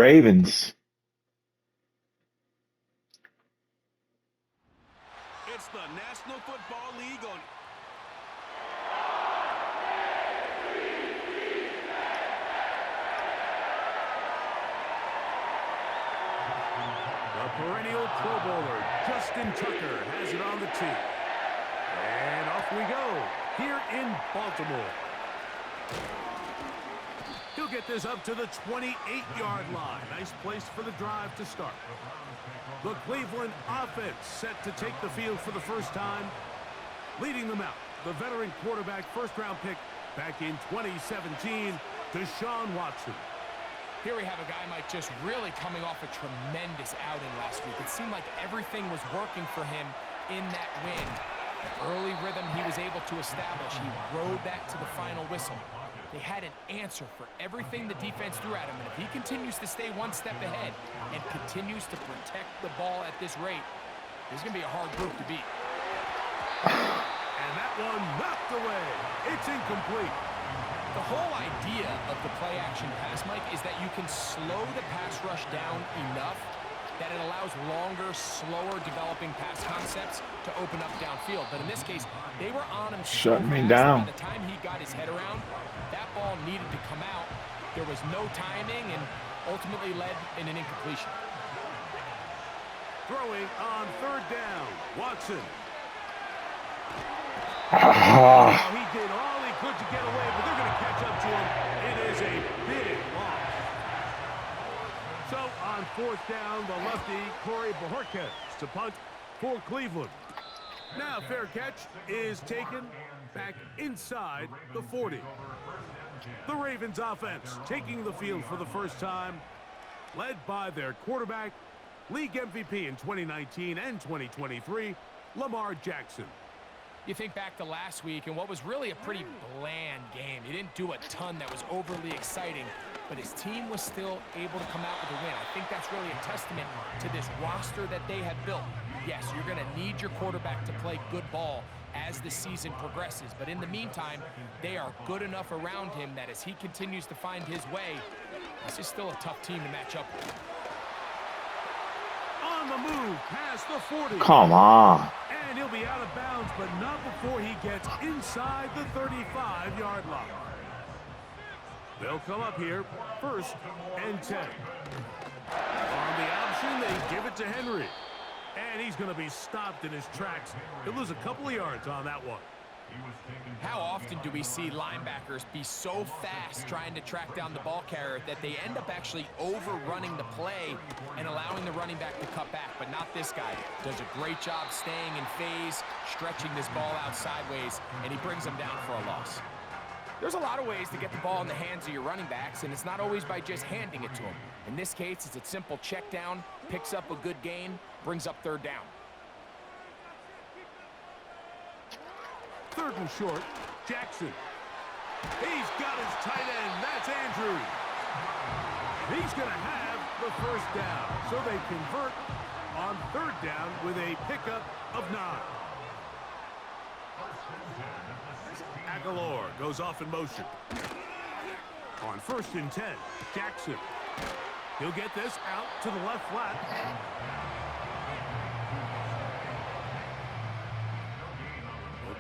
Ravens. It's the National Football League on. The perennial Pro Bowler, Justin Tucker, has it on the tee. And off we go, here in Baltimore. He'll get this up to the 28-yard line. Nice place for the drive to start. The Cleveland offense set to take the field for the first time. Leading them out, the veteran quarterback first-round pick back in 2017, Deshaun Watson. Here we have a guy, Mike, just really coming off a tremendous outing last week. It seemed like everything was working for him in that win. The early rhythm he was able to establish, he rode that to the final whistle. They had an answer for everything the defense threw at him, and if he continues to stay one step ahead and continues to protect the ball at this rate, there's going to be a hard group to beat. And that one knocked away. It's incomplete. The whole idea of the play-action pass, Mike, is that you can slow the pass rush down enough that it allows longer, slower developing pass concepts to open up downfield. But in this case, they were on him Shutting me fast down. by the time he got his head around, that ball needed to come out. There was no timing and ultimately led in an incompletion. Throwing on third down, Watson. Ah, He did all he could to get away, but they're going to catch up to him. It is a big loss. So on fourth down, the lefty, Corey Bojorquez to punt for Cleveland. Now fair catch is taken back inside the 40. The Ravens offense taking the field for the first time, led by their quarterback, league MVP in 2019 and 2023, Lamar Jackson. You think back to last week and what was really a pretty bland game. He didn't do a ton that was overly exciting, but his team was still able to come out with a win. I think that's really a testament to this roster that they have built. Yes, you're going to need your quarterback to play good ball as the season progresses, but in the meantime, they are good enough around him that as he continues to find his way, this is still a tough team to match up with. On the move past the 40. come on. And he'll be out of bounds, but not before he gets inside the 35-yard line. They'll come up here, 1st and 10. On the option, they give it to Henry. And he's going to be stopped in his tracks. He'll lose a couple of yards on that one. How often do we see linebackers be so fast trying to track down the ball carrier that they end up actually overrunning the play and allowing the running back to cut back? But not this guy. Does a great job staying in phase, stretching this ball out sideways, and he brings them down for a loss. There's a lot of ways to get the ball in the hands of your running backs, and it's not always by just handing it to them. In this case, it's a simple check down, picks up a good gain, brings up third down. 3rd and short, Jackson. He's got his tight end. That's Andrews. He's going to have the first down. So they convert on 3rd down with a pickup of 9. Aguilar goes off in motion. On 1st and 10, Jackson. He'll get this out to the left flat.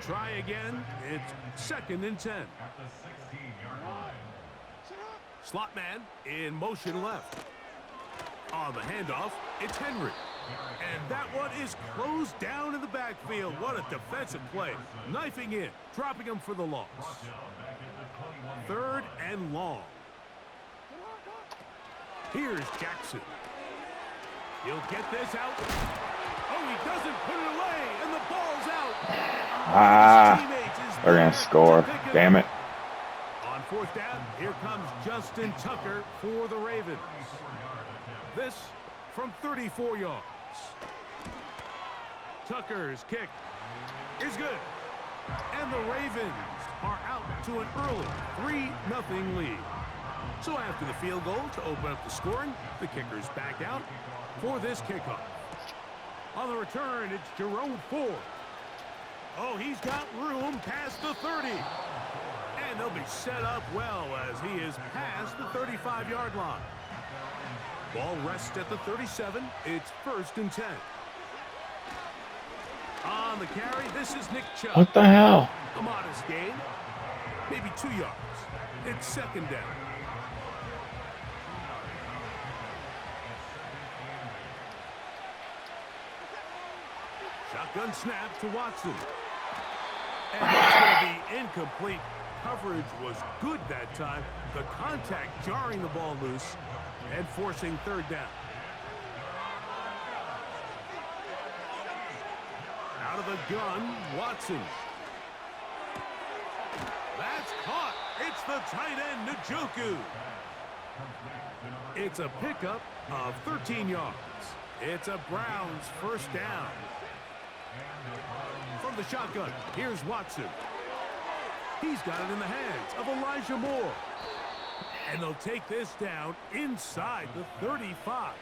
Try again. It's 2nd and 10. Slot man in motion left. On the handoff, it's Henry. And that one is closed down in the backfield. What a defensive play. Knifing in, dropping him for the loss. 3rd and long. Here's Jackson. He'll get this out. Oh, he doesn't put it away, and the ball's out. They're going to score. Damn it. On 4th down, here comes Justin Tucker for the Ravens. This from 34 yards. Tucker's kick is good. And the Ravens are out to an early 3-0 lead. So after the field goal to open up the scoring, the kicker's back out for this kickoff. On the return, it's Jerome Ford. Oh, he's got room past the 30. And they'll be set up well as he is past the 35-yard line. Ball rests at the 37. It's 1st and 10. On the carry, this is Nick Chubb. What the hell? A modest gain, maybe 2 yards. It's 2nd down. Shotgun snap to Watson. And it's going to be incomplete. Coverage was good that time. The contact jarring the ball loose and forcing 3rd down. Out of the gun, Watson. That's caught. It's the tight end, Njoku. It's a pickup of 13 yards. It's a Browns 1st down. From the shotgun, here's Watson. He's got it in the hands of Elijah Moore. And they'll take this down inside the 35.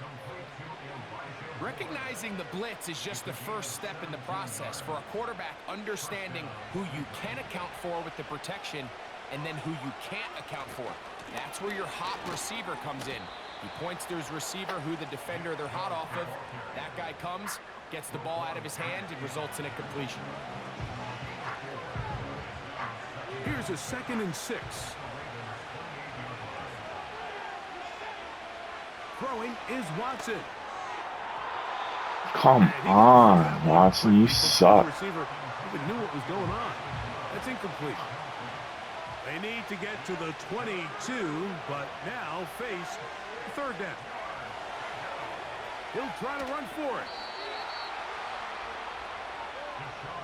Recognizing the blitz is just the first step in the process for a quarterback, understanding who you can account for with the protection and then who you can't account for. That's where your hot receiver comes in. He points to his receiver, who the defender they're hot off of. That guy comes, gets the ball out of his hand, and results in a completion. Here's a 2nd and 6. Throwing is Watson. Come on, Watson, you suck. The receiver even knew what was going on. That's incomplete. They need to get to the 22, but now face 3rd down. He'll try to run for it.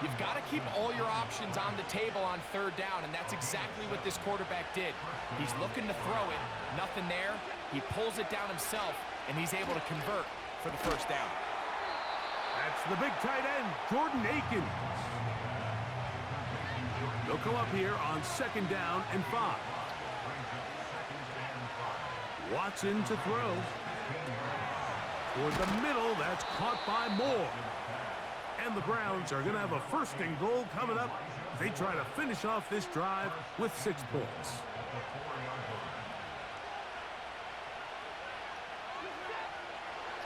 You've got to keep all your options on the table on 3rd down, and that's exactly what this quarterback did. He's looking to throw it, nothing there. He pulls it down himself, and he's able to convert for the 1st down. That's the big tight end, Jordan Akins. They'll come up here on 2nd down and 5. Watson to throw. Toward the middle, that's caught by Moore. And the Browns are going to have a 1st and goal coming up. They try to finish off this drive with 6 points.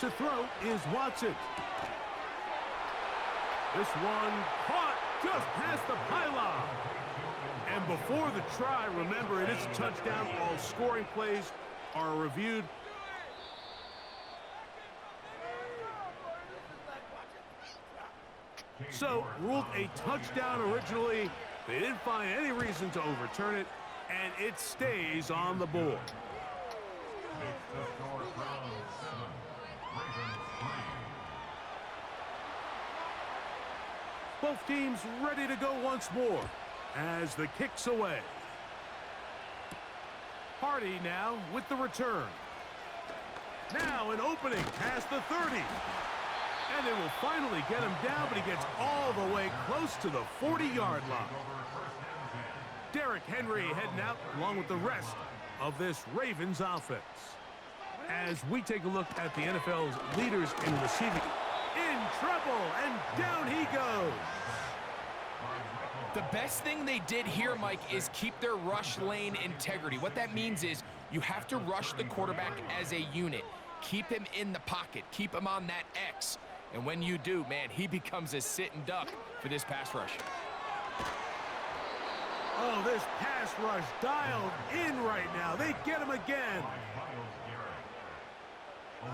To throw is Watson. This one caught just past the pylon. And before the try, remember, it is a touchdown. All scoring plays are reviewed. So, ruled a touchdown originally. They didn't find any reason to overturn it, and it stays on the board. Both teams ready to go once more as the kick's away. Hardy now with the return. Now an opening past the 30. And they will finally get him down, but he gets all the way close to the 40-yard line. Derrick Henry heading out along with the rest of this Ravens offense. As we take a look at the NFL's leaders in receiving. In trouble, and down he goes. The best thing they did here, Mike, is keep their rush lane integrity. What that means is you have to rush the quarterback as a unit. Keep him in the pocket. Keep him on that X. And when you do, man, he becomes a sitting duck for this pass rush. Oh, this pass rush dialed in right now. They get him again.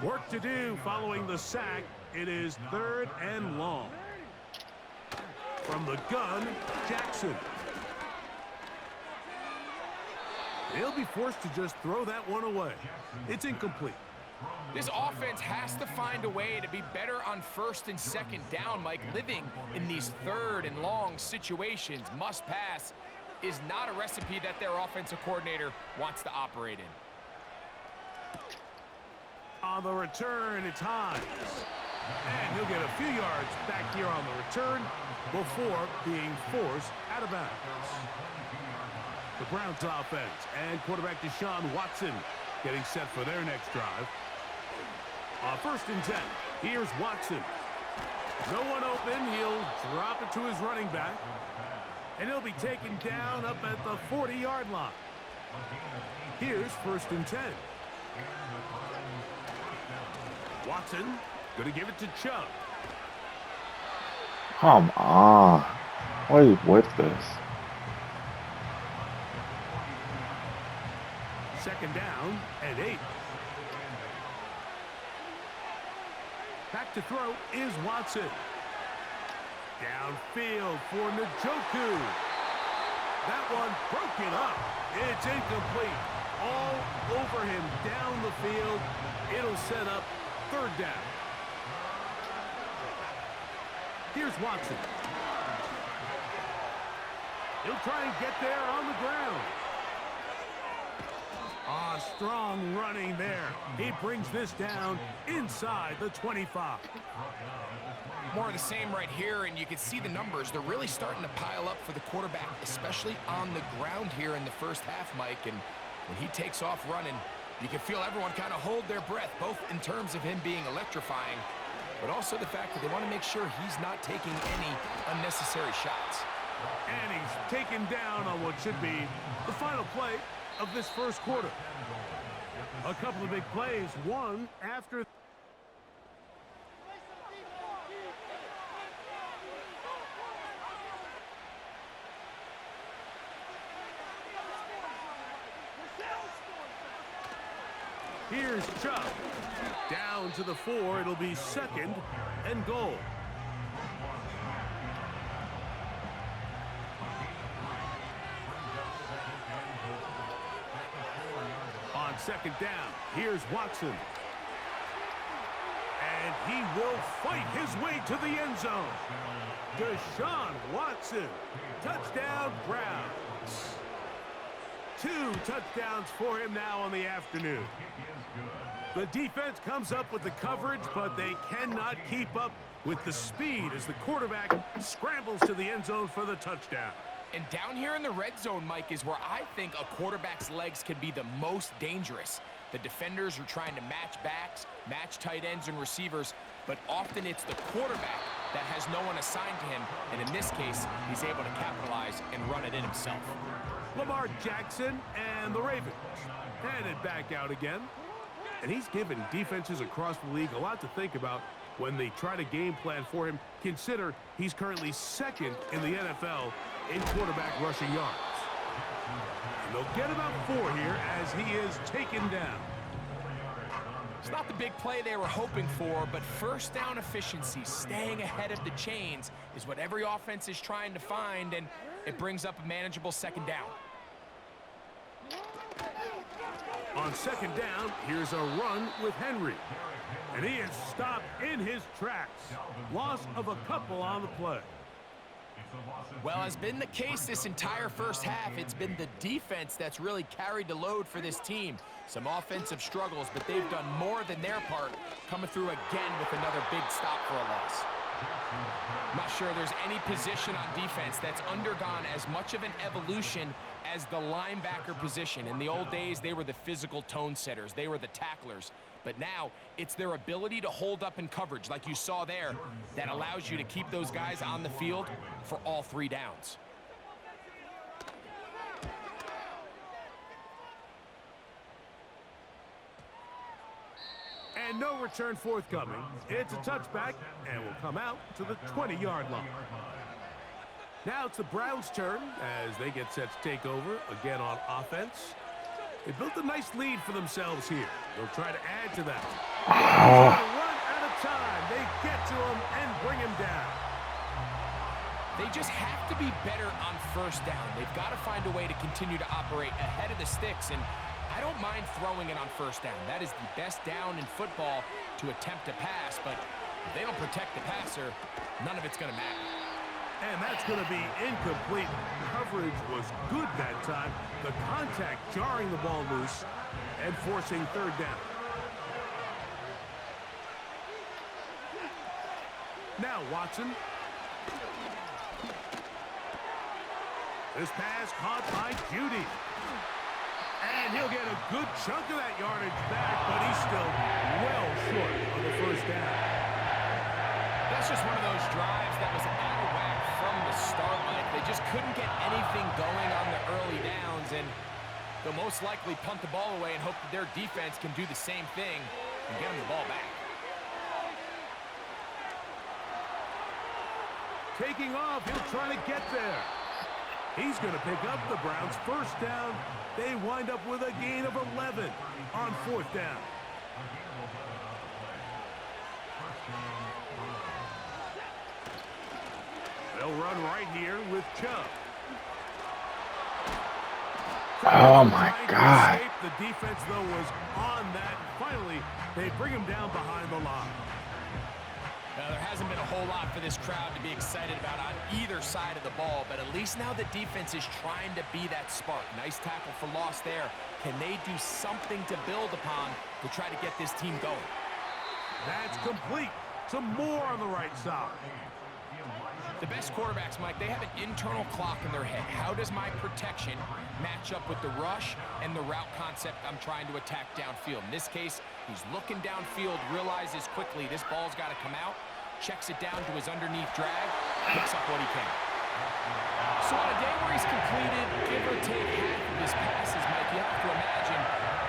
Work to do following the sack. It is 3rd and long. From the gun, Jackson. He'll be forced to just throw that one away. It's incomplete. This offense has to find a way to be better on 1st and 2nd down, Mike. Living in these 3rd and long situations, must pass, is not a recipe that their offensive coordinator wants to operate in. On the return, it's Hines. And he'll get a few yards back here on the return before being forced out of bounds. The Browns offense and quarterback Deshaun Watson getting set for their next drive. On 1st and 10, here's Watson. No one open. He'll drop it to his running back. And he'll be taken down up at the 40-yard line. Here's 1st and 10. Watson going to give it to Chubb. Come on. What is with this? Second down and 8. Back to throw is Watson. Downfield for Njoku. That one broken up. It's incomplete. All over him down the field. It'll set up third down. Here's Watson. He'll try and get there on the ground. Strong running there. He brings this down inside the 25. More of the same right here, and you can see the numbers. They're really starting to pile up for the quarterback, especially on the ground here in the first half, Mike. And when he takes off running, you can feel everyone kind of hold their breath, both in terms of him being electrifying, but also the fact that they want to make sure he's not taking any unnecessary shots. And he's taken down on what should be the final play of this first quarter. A couple of big plays, one after. Here's Chubb. Down to the 4. It'll be second and goal. On second down, here's Watson. And he will fight his way to the end zone. Deshaun Watson. Touchdown, Browns. 2 touchdowns for him now on the afternoon. The defense comes up with the coverage, but they cannot keep up with the speed as the quarterback scrambles to the end zone for the touchdown. And down here in the red zone, Mike, is where I think a quarterback's legs can be the most dangerous. The defenders are trying to match backs, match tight ends and receivers, but often it's the quarterback that has no one assigned to him, and in this case, he's able to capitalize and run it in himself. Lamar Jackson and the Ravens headed back out again. And he's given defenses across the league a lot to think about when they try to game plan for him. Consider he's currently second in the NFL in quarterback rushing yards. And they'll get about 4 here as he is taken down. It's not the big play they were hoping for, but first down efficiency, staying ahead of the chains, is what every offense is trying to find, and it brings up a manageable second down. On second down, here's a run with Henry. And he is stopped in his tracks. Loss of a couple on the play. Well, as been the case this entire first half, it's been the defense that's really carried the load for this team. Some offensive struggles, but they've done more than their part, coming through again with another big stop for a loss. I'm not sure there's any position on defense that's undergone as much of an evolution as the linebacker position. In the old days, they were the physical tone setters. They were the tacklers. But now, it's their ability to hold up in coverage, like you saw there, that allows you to keep those guys on the field for all 3 downs. And no return forthcoming. It's a touchback, and will come out to the 20-yard line. Now it's the Browns' turn as they get set to take over again on offense. They built a nice lead for themselves here. They'll try to add to that. Run at a time. They get to him and bring him down. They just have to be better on first down. They've got to find a way to continue to operate ahead of the sticks, and I don't mind throwing it on first down. That is the best down in football to attempt to pass, but if they don't protect the passer, none of it's going to matter. And that's going to be incomplete. Coverage was good that time. The contact jarring the ball loose and forcing third down. Now Watson. This pass caught by Judy. And he'll get a good chunk of that yardage back, but he's still well short of the first down. That's just one of those drives that was out of whack from the start, Mike. They just couldn't get anything going on the early downs, and they'll most likely punt the ball away and hope that their defense can do the same thing and get them the ball back. Taking off, he'll try to get there. He's going to pick up the Browns' first down. They wind up with a gain of 11 on 4th down. They'll run right here with Chubb. Oh, my God. The defense, though, was on that. Finally, they bring him down behind the line. Now, there hasn't been a whole lot for this crowd to be excited about on either side of the ball, but at least now the defense is trying to be that spark. Nice tackle for loss there. Can they do something to build upon to try to get this team going? That's complete. Some more on the right side. The best quarterbacks, Mike, they have an internal clock in their head. How does my protection match up with the rush and the route concept I'm trying to attack downfield? In this case, he's looking downfield, realizes quickly this ball's got to come out, checks it down to his underneath drag, picks up what he can. So on a day where he's completed, give or take half of his passes, Mike, you have to imagine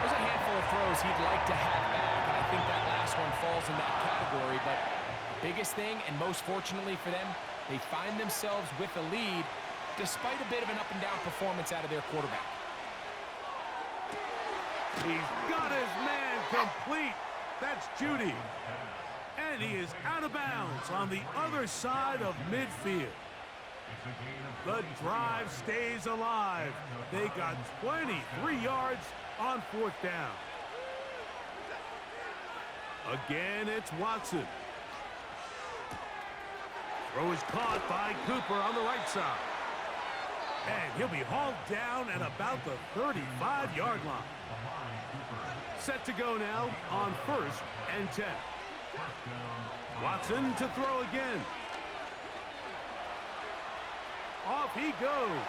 there's a handful of throws he'd like to have back, and I think that last one falls in that category. But biggest thing, and most fortunately for them, they find themselves with a lead despite a bit of an up-and-down performance out of their quarterback. He's got his man complete. That's Judy. And he is out of bounds on the other side of midfield. The drive stays alive. They got 23 yards on 4th down. Again, it's Watson. Throw is caught by Cooper on the right side. And he'll be hauled down at about the 35-yard line. Set to go now on 1st and 10. Watson to throw again. Off he goes.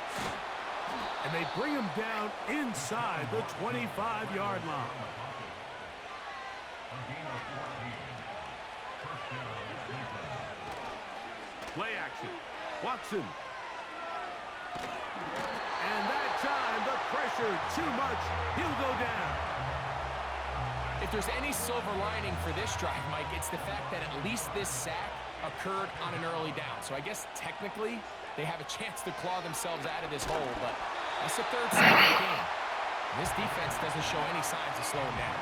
And they bring him down inside the 25-yard line. Play action. Watson. And that time, the pressure too much. He'll go down. If there's any silver lining for this drive, Mike, it's the fact that at least this sack occurred on an early down. So I guess technically they have a chance to claw themselves out of this hole, but that's the 3rd sack of the game. This defense doesn't show any signs of slowing down.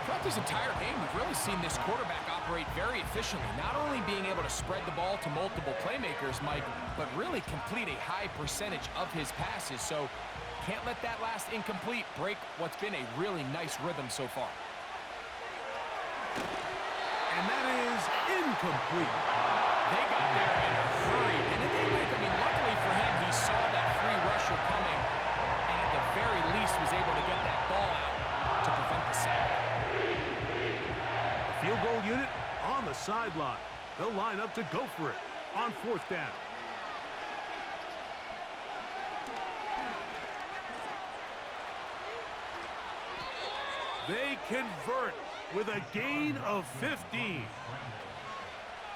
Throughout this entire game, we've really seen this quarterback operate very efficiently, not only being able to spread the ball to multiple playmakers, Mike, but really complete a high percentage of his passes. So can't let that last incomplete break what's been a really nice rhythm so far. And that is incomplete. They got there in a hurry. And it didn't make, I mean, luckily for him, he saw that free rusher coming, and at the very least was able to get that ball out to prevent the sack. Field goal unit on the sideline. They'll line up to go for it on 4th down. They convert with a gain of 15.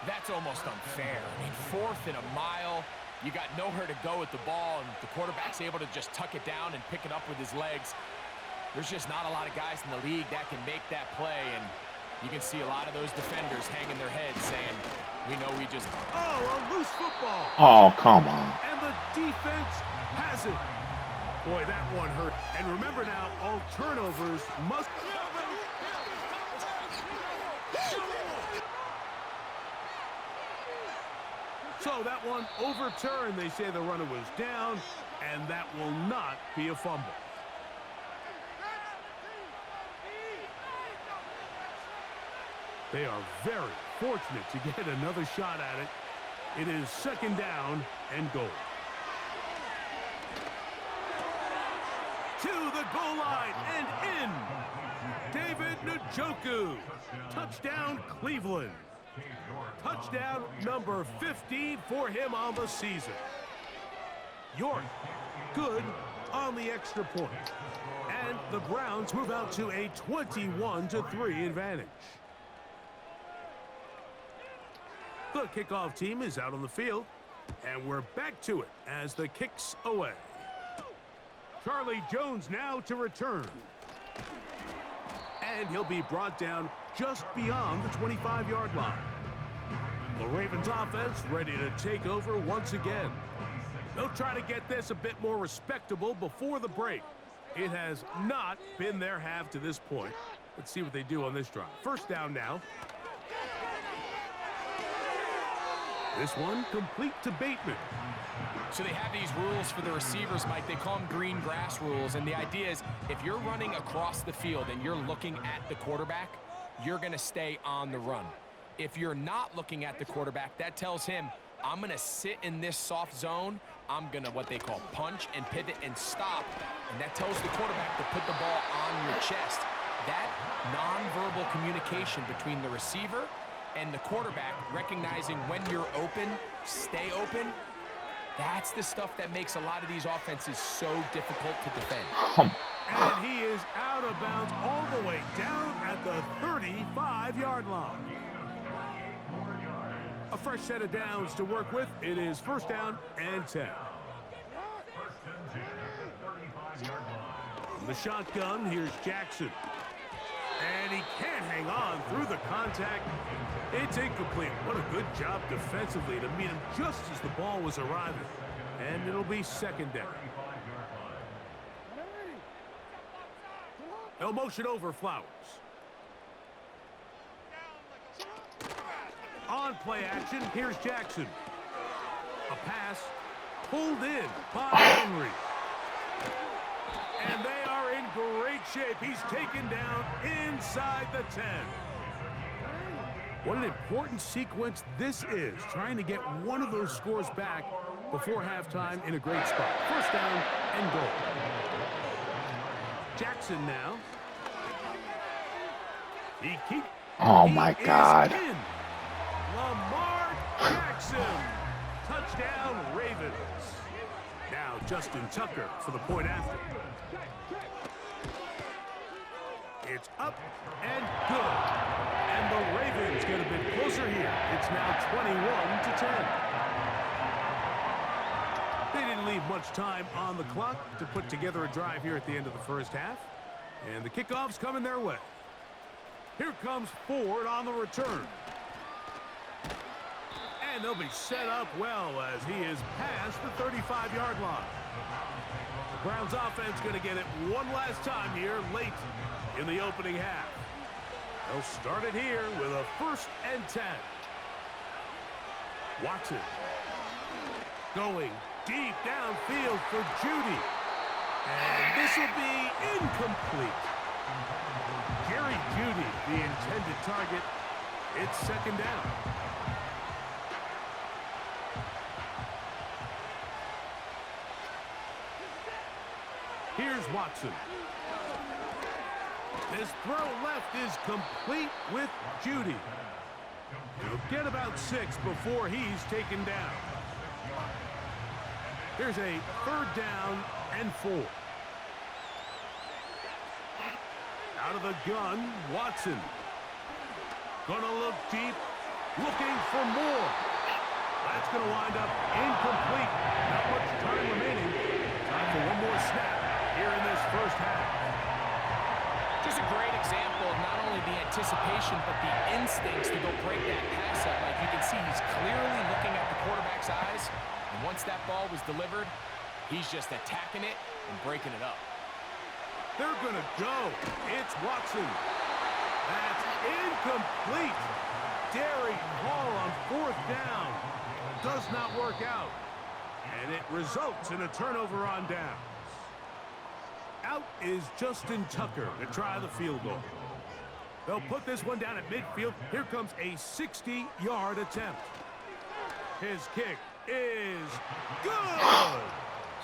That's almost unfair. I mean, 4th and a mile. You got nowhere to go with the ball, and the quarterback's able to just tuck it down and pick it up with his legs. There's just not a lot of guys in the league that can make that play, and you can see a lot of those defenders hanging their heads saying, we know we just... Oh, a loose football. Oh, come on. And the defense has it. Boy, that one hurt. And remember now, all turnovers must... So that one overturned. They say the runner was down, and that will not be a fumble. They are very fortunate to get another shot at it. It is 2nd down and goal. To the goal line and in. David Njoku. Touchdown, Cleveland. Touchdown number 15 for him on the season. York, good on the extra point. And the Browns move out to a 21-3 advantage. The kickoff team is out on the field, and we're back to it as the kick's away. Charlie Jones now to return. And he'll be brought down just beyond the 25-yard line. The Ravens offense ready to take over once again. They'll try to get this a bit more respectable before the break. It has not been their half to this point. Let's see what they do on this drive. First down now. This one complete to Bateman. So they have these rules for the receivers, Mike. They call them green grass rules. And the idea is if you're running across the field and you're looking at the quarterback, you're going to stay on the run. If you're not looking at the quarterback, that tells him, I'm going to sit in this soft zone. I'm going to what they call punch and pivot and stop. And that tells the quarterback to put the ball on your chest. That nonverbal communication between the receiver and the quarterback, recognizing when you're open, stay open, that's the stuff that makes a lot of these offenses so difficult to defend. And he is out of bounds all the way down at the 35-yard line. A fresh set of downs to work with. It is first down and 10. From the shotgun, here's Jackson. And he can't hang on through the contact. It's incomplete. What a good job defensively to meet him just as the ball was arriving. And it'll be second down. They'll motion over Flowers. On play action, here's Jackson. A pass pulled in by Henry. And they are in great shape. He's taken down inside the 10. What an important sequence this is, trying to get one of those scores back before halftime in a great spot. First down and goal. Jackson now. Oh my God. Lamar Jackson. Touchdown, Ravens. Now Justin Tucker for the point after. It's up and good. And the Ravens get a bit closer here. It's now 21-10. They didn't leave much time on the clock to put together a drive here at the end of the first half. And the kickoff's coming their way. Here comes Ford on the return. And they'll be set up well as he is past the 35-yard line. The Browns offense going to get it one last time here late in the opening half. They'll start it here with a first and 10. Watson going deep downfield for Judy. And this will be incomplete. Jerry Judy, the intended target. It's second down. Here's Watson. This throw left is complete with Judy. He'll get about 6 before he's taken down. Here's a third down and 4. Out of the gun, Watson. Gonna look deep, looking for more. That's gonna wind up incomplete. Not much time remaining. Time for one more snap here in this first half. Just a great example of not only the anticipation, but the instincts to go break that pass up. Like you can see, he's clearly looking at the quarterback's eyes. And once that ball was delivered, he's just attacking it and breaking it up. They're going to go. It's Watson. That's incomplete. Daring ball on fourth down. Does not work out. And it results in a turnover on downs. Out is Justin Tucker to try the field goal. They'll put this one down at midfield. Here comes a 60-yard attempt. His kick is good.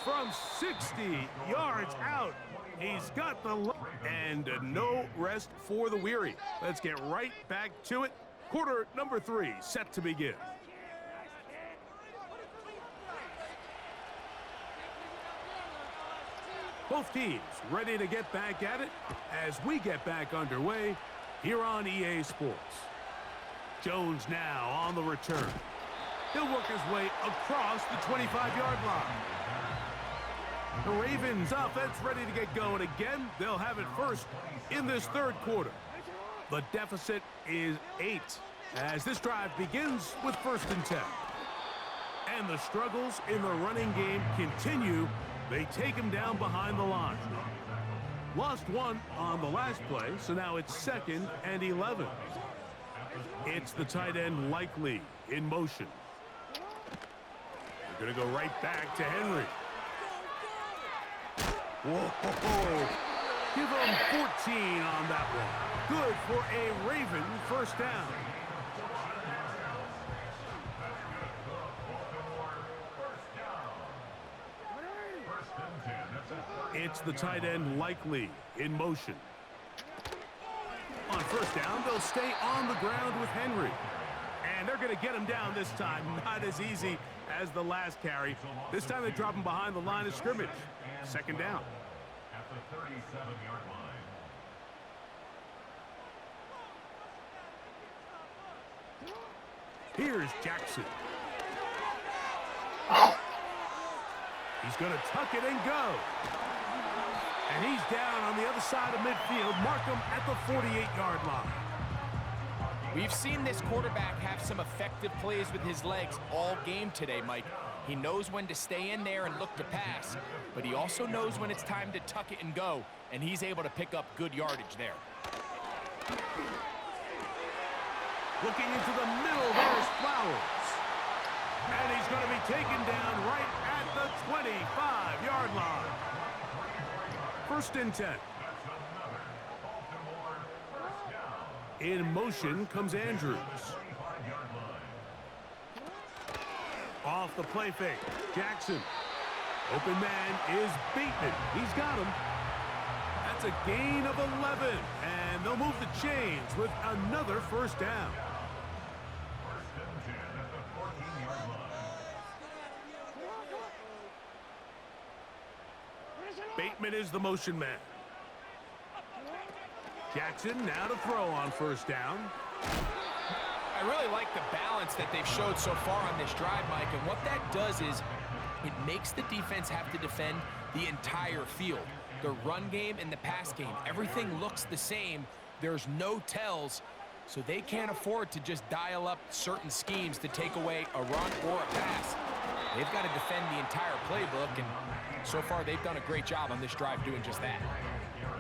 From 60 yards out. He's got the and no rest for the weary. Let's get right back to it. Quarter number 3 set to begin. Both teams ready to get back at it as we get back underway here on EA Sports. Jones now on the return. He'll work his way across the 25-yard line. The Ravens offense ready to get going again. They'll have it first in this third quarter. The deficit is 8. as this drive begins with 1st and 10. And the struggles in the running game continue. They take him down behind the line. Lost one on the last play, so now it's 2nd and 11. It's the tight end Likely in motion. They're going to go right back to Henry. Whoa! Give him 14 on that one. Good for a Raven 1st down. It's the tight end Likely in motion. On 1st down, they'll stay on the ground with Henry. And they're going to get him down this time. Not as easy as the last carry. This time they drop him behind the line of scrimmage. 2nd down. At the 37-yard line. Here's Jackson. He's going to tuck it and go. And he's down on the other side of midfield. Mark him at the 48-yard line. We've seen this quarterback have some effective plays with his legs all game today, Mike. He knows when to stay in there and look to pass, but he also knows when it's time to tuck it and go, and he's able to pick up good yardage there. Looking into the middle, there's Flowers. And he's going to be taken down right at the 25-yard line. 1st and 10. In motion comes Andrews. Off the play fake, Jackson. Open man is Bateman. He's got him. That's a gain of 11, and they'll move the chains with another 1st down. Bateman is the motion man. Jackson now to throw on 1st down. I really like the balance that they've showed so far on this drive, Mike, and what that does is it makes the defense have to defend the entire field. The run game and the pass game, everything looks the same. There's no tells, so they can't afford to just dial up certain schemes to take away a run or a pass. They've got to defend the entire playbook, and so far they've done a great job on this drive doing just that.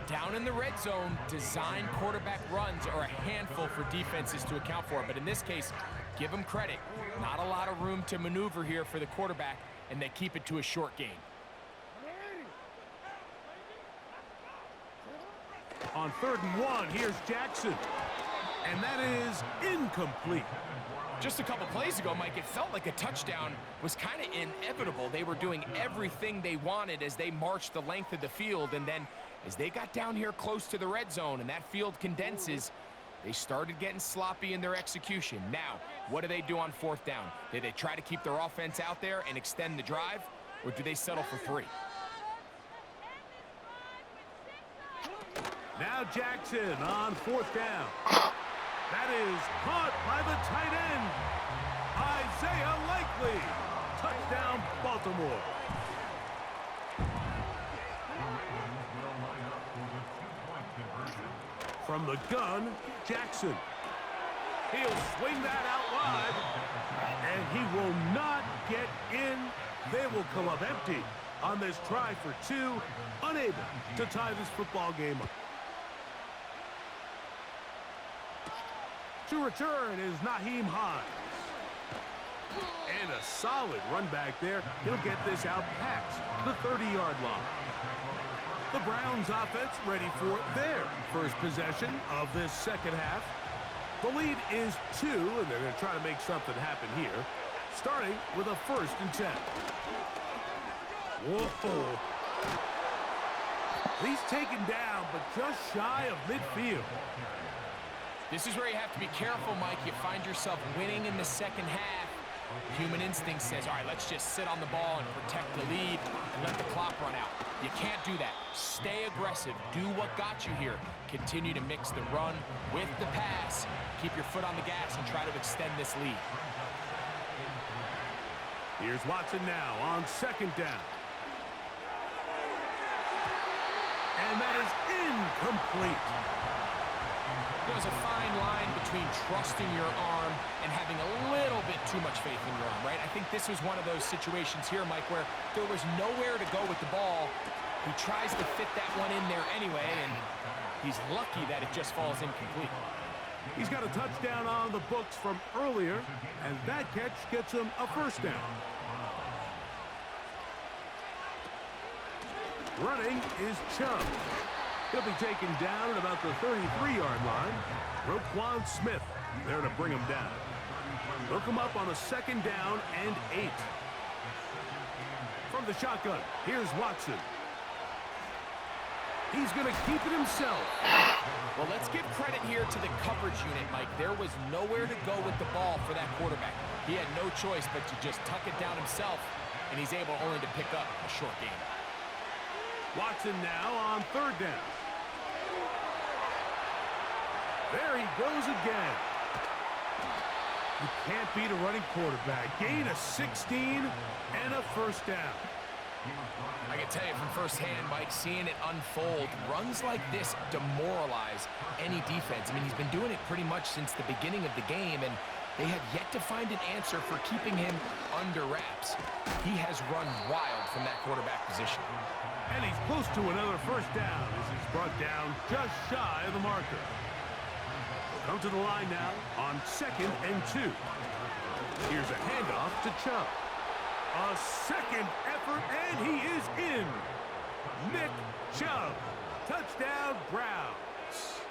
Down in the red zone, design quarterback runs are a handful for defenses to account for, but in this case, give them credit. Not a lot of room to maneuver here for the quarterback, and they keep it to a short game. On 3rd and 1, here's Jackson. And that is incomplete. Just a couple plays ago, Mike, it felt like a touchdown was kind of inevitable. They were doing everything they wanted as they marched the length of the field, and then as they got down here close to the red zone and that field condenses, they started getting sloppy in their execution. Now, what do they do on 4th down? Do they try to keep their offense out there and extend the drive, or do they settle for 3? Now Jackson on 4th down. That is caught by the tight end, Isaiah Likely. Touchdown, Baltimore. From the gun, Jackson. He'll swing that out wide, and he will not get in. They will come up empty on this try for 2, unable to tie this football game up. To return is Naheem Hines. And a solid run back there. He'll get this out past the 30-yard line. The Browns offense ready for their first possession of this 2nd half. The lead is 2, and they're going to try to make something happen here, starting with a 1st and 10. Whoa. He's taken down, but just shy of midfield. This is where you have to be careful, Mike. You find yourself winning in the 2nd half. Human instinct says, all right, let's just sit on the ball and protect the lead and let the clock run out. You can't do that. Stay aggressive. Do what got you here. Continue to mix the run with the pass. Keep your foot on the gas and try to extend this lead. Here's Watson now on 2nd down. And that is incomplete. There's a fine line between trusting your arm and having a little bit too much faith in your arm, right? I think this was one of those situations here, Mike, where there was nowhere to go with the ball. He tries to fit that one in there anyway, and he's lucky that it just falls incomplete. He's got a touchdown on the books from earlier, and that catch gets him a first down. Running is Chubb. He'll be taken down at about the 33-yard line. Roquan Smith there to bring him down. They'll come up on a second down and 8. From the shotgun, here's Watson. He's going to keep it himself. Well, let's give credit here to the coverage unit, Mike. There was nowhere to go with the ball for that quarterback. He had no choice but to just tuck it down himself, and he's able only to pick up a short gain. Watson now on third down. There he goes again. You can't beat a running quarterback. Gain of 16 and a first down. I can tell you from firsthand, Mike, seeing it unfold, runs like this demoralize any defense. I mean, he's been doing it pretty much since the beginning of the game, and they have yet to find an answer for keeping him under wraps. He has run wild from that quarterback position. And he's close to another first down as he's brought down just shy of the marker. Come to the line now on 2nd and 2. Here's a handoff to Chubb. A second effort, and he is in. Nick Chubb. Touchdown, Browns.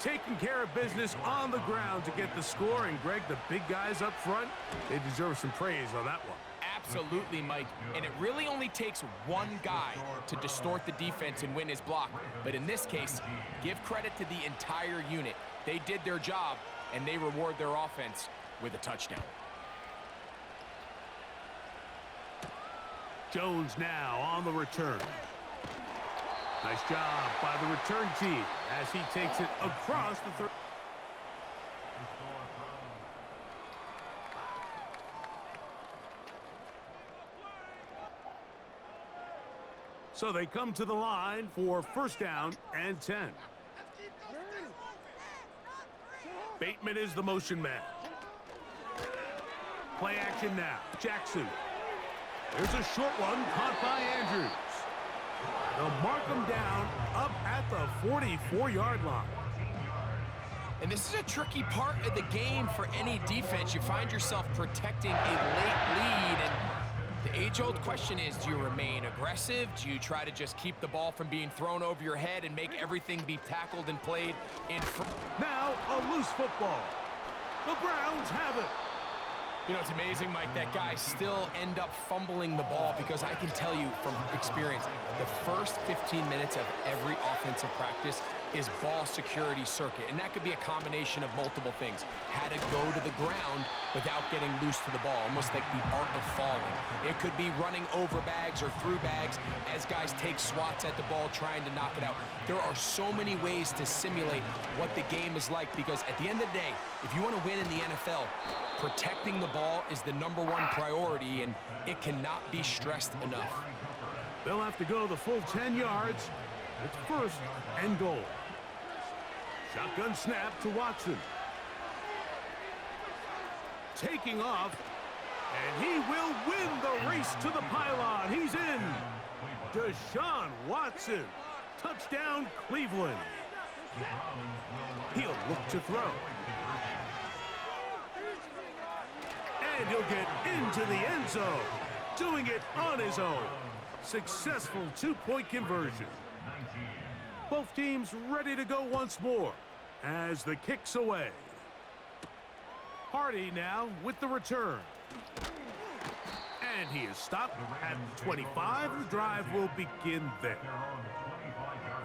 Taking care of business on the ground to get the score. And, Greg, the big guys up front, they deserve some praise on that one. Absolutely, Mike. And it really only takes one guy to distort the defense and win his block. But in this case, give credit to the entire unit. They did their job, and they reward their offense with a touchdown. Jones now on the return. Nice job by the return team as he takes it across the third. So they come to the line for first down and 10. Bateman is the motion man. Play action now. Jackson. There's a short one caught by Andrews. They'll mark him down up at the 44-yard line. And this is a tricky part of the game for any defense. You find yourself protecting a late lead, and the age-old question is, do you remain aggressive? Do you try to just keep the ball from being thrown over your head and make everything be tackled and played in front? Now a loose football. The Browns have it. You know, it's amazing, Mike, that guys still end up fumbling the ball, because I can tell you from experience, the first 15 minutes of every offensive practice is ball security circuit, and that could be a combination of multiple things. How to go to the ground without getting loose to the ball, almost like the art of falling. It could be running over bags or through bags as guys take swats at the ball trying to knock it out. There are so many ways to simulate what the game is like, because at the end of the day, if you want to win in the NFL, protecting the ball is the #1 priority, and it cannot be stressed enough. They'll have to go the full 10 yards. It's first and goal. Shotgun snap to Watson. Taking off, and he will win the race to the pylon. He's in. Deshaun Watson. Touchdown, Cleveland. He'll look to throw. And he'll get into the end zone, doing it on his own. Successful two-point conversion. Both teams ready to go once more as the kick's away. Hardy now with the return. And he is stopped at 25. The drive will begin there.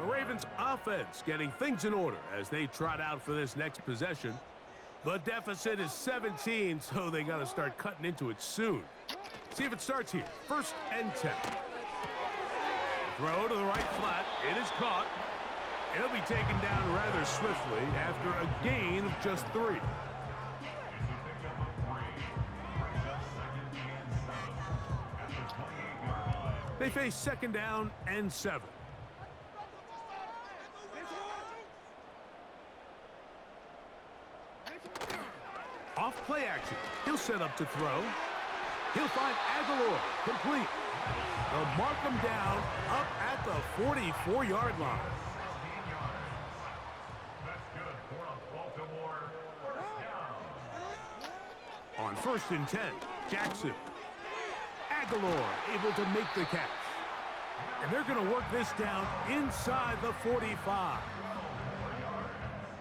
The Ravens offense getting things in order as they trot out for this next possession. The deficit is 17, so they got to start cutting into it soon. See if it starts here. First and 10. Throw to the right flat. It is caught. It'll be taken down rather swiftly after a gain of just 3. They face second down and 7. off, play action. He'll set up to throw. He'll find Aguilar, complete. They'll mark him down up at the 44-yard line. That's good for a Baltimore first down. On 1st and 10, Jackson. Aguilar able to make the catch. And they're going to work this down inside the 45.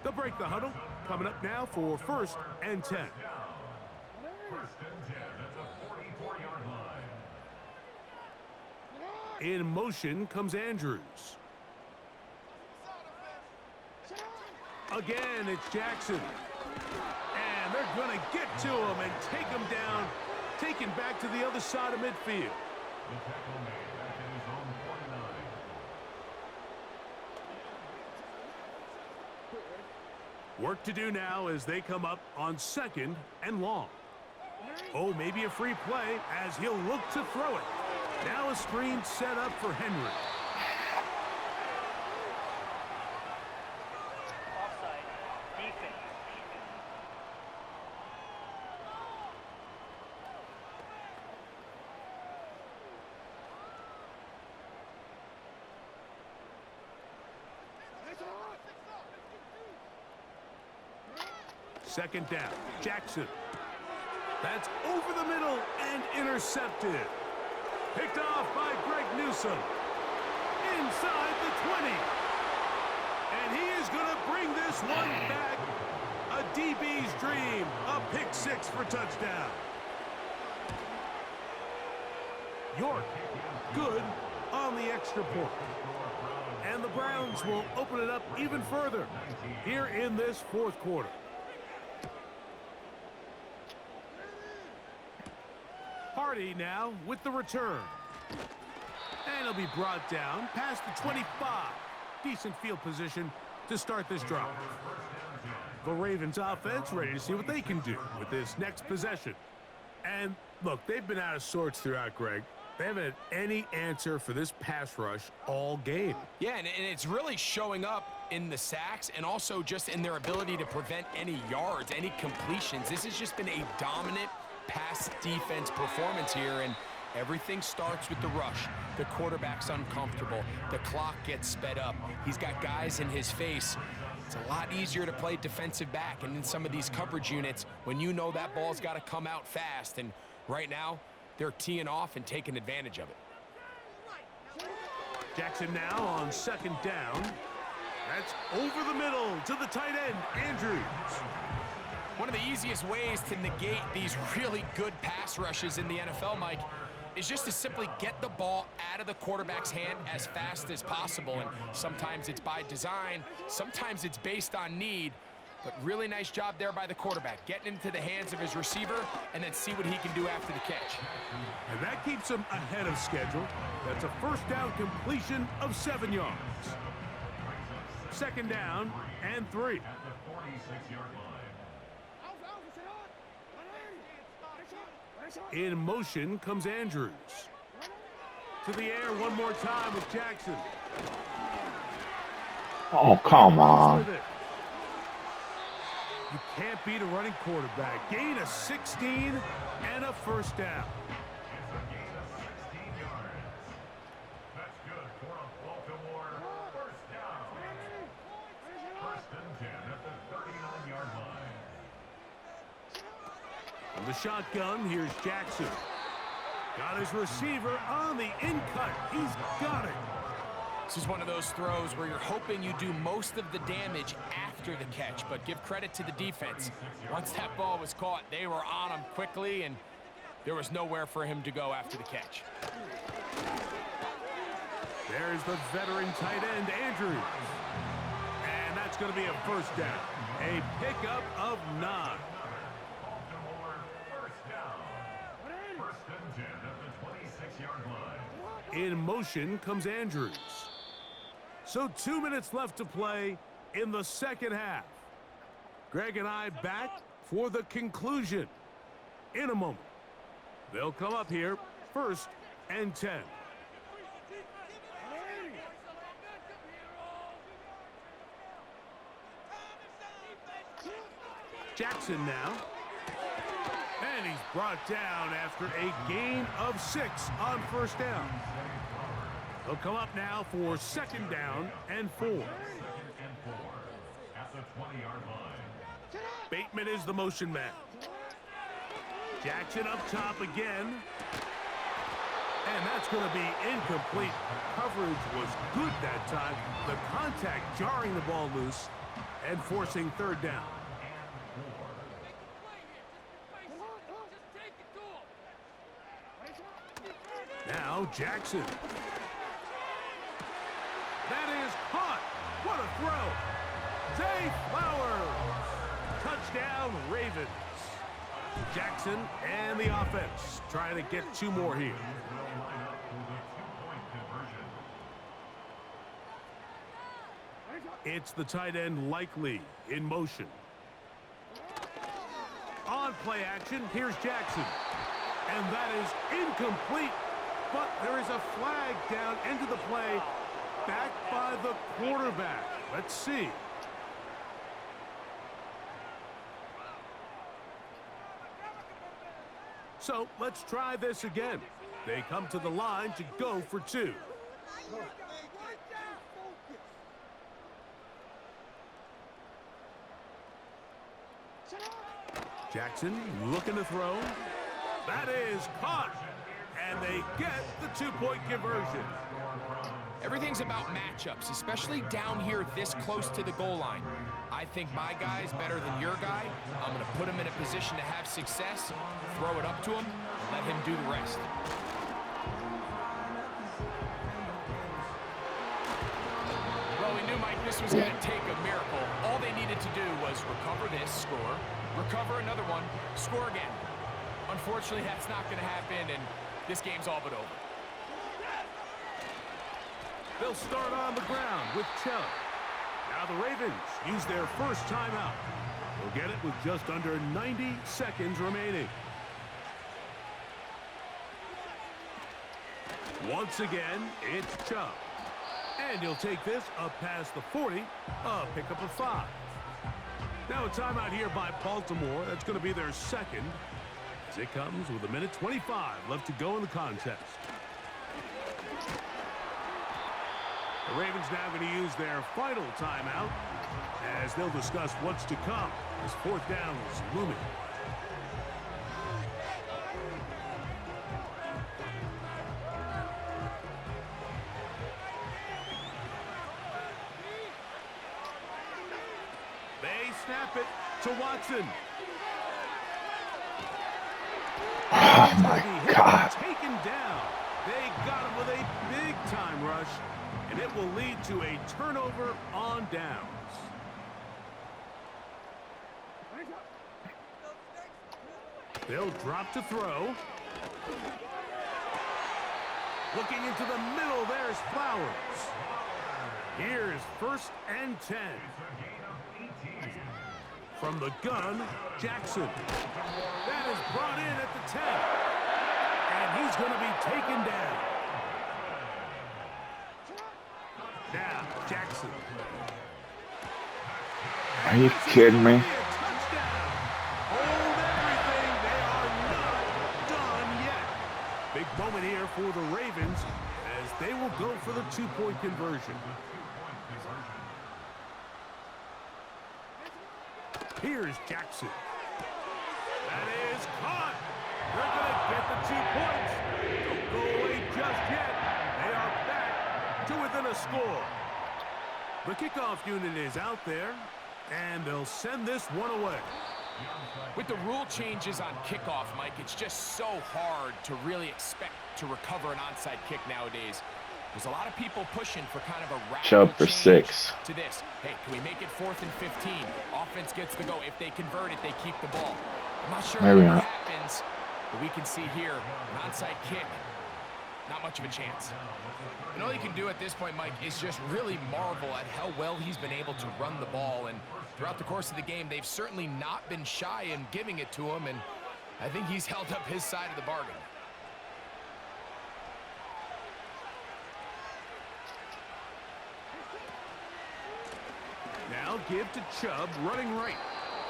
They'll break the huddle. Coming up now for 1st and 10. 1st and 10 at the 44-yard line. In motion comes Andrews. Again, it's Jackson. And they're going to get to him and take him down, taken back to the other side of midfield. The tackle made back in his own 49. Work to do now as they come up on 2nd and long. Oh, maybe a free play as he'll look to throw it. Now a screen set up for Henry. Offside. Defense. Second down, Jackson. That's over the middle and intercepted. Picked off by Greg Newsome. Inside the 20. And he is going to bring this one back. A DB's dream. A pick 6 for touchdown. York, good on the extra point. And the Browns will open it up even further here in this 4th quarter. Hardy now with the return. And he'll be brought down past the 25. Decent field position to start this drive. The Ravens offense ready to see what they can do with this next possession. And look, they've been out of sorts throughout, Greg. They haven't had any answer for this pass rush all game. Yeah, and it's really showing up in the sacks and also just in their ability to prevent any yards, any completions. This has just been a dominant pass defense performance here, and everything starts with the rush. The quarterback's uncomfortable. The clock gets sped up. He's got guys in his face. It's a lot easier to play defensive back, and in some of these coverage units, when you know that ball's got to come out fast, and right now, they're teeing off and taking advantage of it. Jackson now on 2nd down. That's over the middle to the tight end, Andrews. One of the easiest ways to negate these really good pass rushes in the NFL, Mike, is just to simply get the ball out of the quarterback's hand as fast as possible. And sometimes it's by design, sometimes it's based on need. But really nice job there by the quarterback, getting into the hands of his receiver and then see what he can do after the catch. And that keeps him ahead of schedule. That's a 1st down completion of 7 yards. 2nd down and 3. At the 46-yard line. In motion comes Andrews. To the air one more time with Jackson. Oh, come on. You can't beat a running quarterback. Gain of 16 and a 1st down. It's a gain of 16 yards. That's good for a Baltimore first down. 1st and 10 at the 39-yard line. From the shotgun, here's Jackson. Got his receiver on the in-cut. He's got it. This is one of those throws where you're hoping you do most of the damage after the catch, but give credit to the defense. Once that ball was caught, they were on him quickly, and there was nowhere for him to go after the catch. There's the veteran tight end, Andrews. And that's going to be a 1st down. A pickup of 9. Baltimore first down. 1st and 10 at the 26-yard line. In motion comes Andrews. So 2 minutes left to play in the 2nd half. Greg and I back for the conclusion in a moment. They'll come up here 1st and 10. Jackson now. brought down after a gain of 6 on first down. They'll come up now for 2nd down and 4. At the 20-yard line. Bateman is the motion man. Jackson up top again. And that's going to be incomplete. Coverage was good that time. The contact jarring the ball loose and forcing 3rd down. Now Jackson. That is caught. What a throw. Zay Flowers. Touchdown, Ravens. Jackson and the offense trying to get 2 more here. It's the tight end Likely in motion. On play action, here's Jackson. And that is incomplete. But there is a flag down into the play, back by the quarterback. Let's see. So let's try this again. They come to the line to go for 2. Jackson looking to throw. That is caught. And they get the 2-point conversion. Everything's about matchups, especially down here this close to the goal line. I think my guy's better than your guy. I'm going to put him in a position to have success, throw it up to him, and let him do the rest. Well, we knew, Mike, this was going to take a miracle. All they needed to do was recover this, score, recover another one, score again. Unfortunately, that's not going to happen, and this game's all but over. They'll start on the ground with Chubb. Now the Ravens use their first timeout. They'll get it with just under 90 seconds remaining. Once again, it's Chubb. And he'll take this up past the 40, a pickup of 5. Now a timeout here by Baltimore. That's going to be their second. As it comes with 1:25 left to go in the contest. The Ravens now going to use their final timeout as they'll discuss what's to come as 4th down is looming. They snap it to Watson. Oh my God. Taken down. They got him with a big-time rush, and it will lead to a turnover on downs. They'll drop to throw. Looking into the middle, there's Flowers. Here's 1st and 10. From the gun, Jackson. That is brought in at the 10. And he's going to be taken down. Now, Jackson. Are you kidding me? Hold everything. They are not done yet. Big moment here for the Ravens as they will go for the 2-point conversion. Here's Jackson. That is caught. They're going to get the 2 points. Don't go away just yet. They are back to within a score. The kickoff unit is out there, and they'll send this one away. With the rule changes on kickoff, Mike, it's just so hard to really expect to recover an onside kick nowadays. There's a lot of people pushing for kind of a radical Chubb for change 6. to this. Hey, can we make it 4th and 15? Offense gets to go. If they convert it, they keep the ball. I'm not sure Maybe how not. that happens, but we can see here, an onside kick, not much of a chance. And all you can do at this point, Mike, is just really marvel at how well he's been able to run the ball. And throughout the course of the game, they've certainly not been shy in giving it to him, and I think he's held up his side of the bargain. Now give to Chubb running right.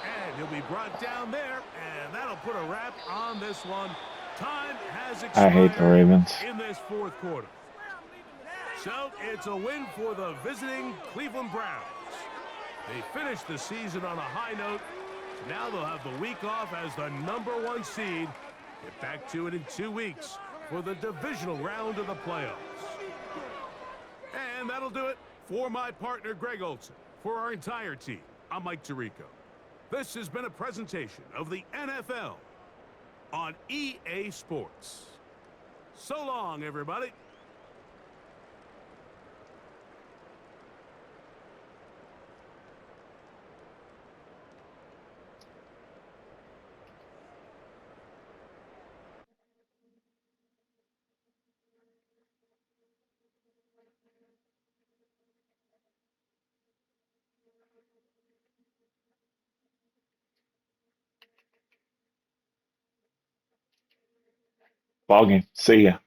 And he'll be brought down there, and that'll put a wrap on this one. Time has I hate the expired Ravens. in this fourth quarter. So it's a win for the visiting Cleveland Browns. They finished the season on a high note. Now they'll have the week off as the #1 seed. Get back to it in 2 weeks for the divisional round of the playoffs. And that'll do it for my partner, Greg Olson. For our entire team, I'm Mike Tirico. This has been a presentation of the NFL on EA Sports. So long, everybody. Ball game. See ya.